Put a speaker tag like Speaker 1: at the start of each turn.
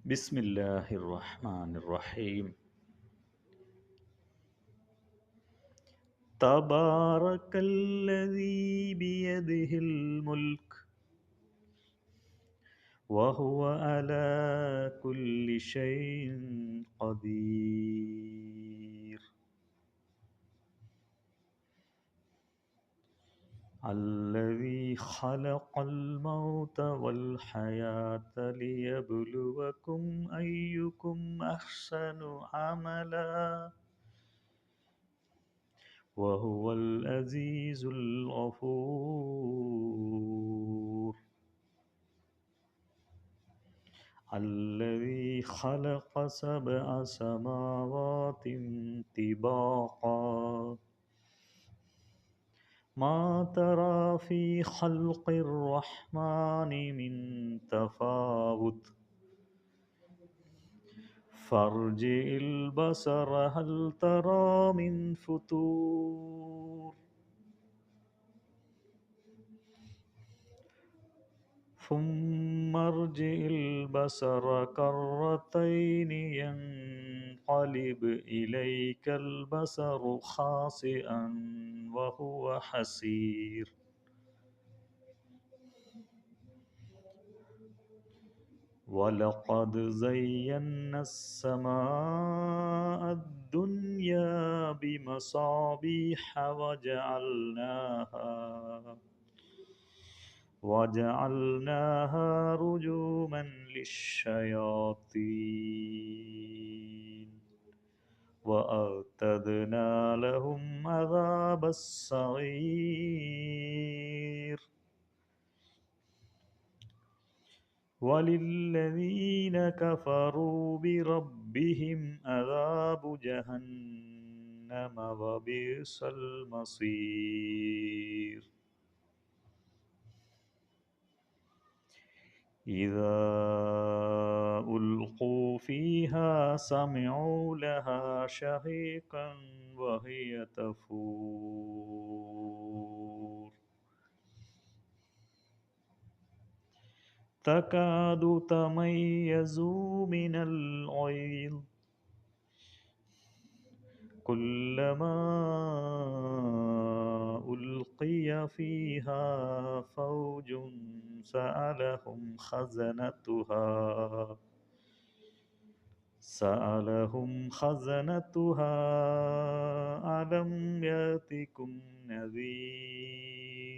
Speaker 1: بسم الله الرحمن الرحيم. تبارك الذي بيده الملك وهو على كل شيء قدير. الذي خلق الموت والحياة ليبلوكم أيكم أحسن عملا وهو العزيز الغفور. الذي خلق سبع سماوات طباقا ما ترى في خلق الرحمن من تفاوت فارجع البصر هل ترى من فتور ثم ارجع البصر كرتين ينقلب إليك البصر خاسئا وهو حسير. ولقد زينا السماء الدنيا بمصابيح وجعلناها رجوما للشياطين وأعتدنا لهم عذاب السعير. وللذين كفروا بربهم عذاب جهنم وبئس المصير. إذا ألقوا فيها سمعوا لها شهيقا وهي تفور تكاد تميز من الغيظ كلما ألقي فيها فوج سألهم خزنتها ألم يأتكم نذير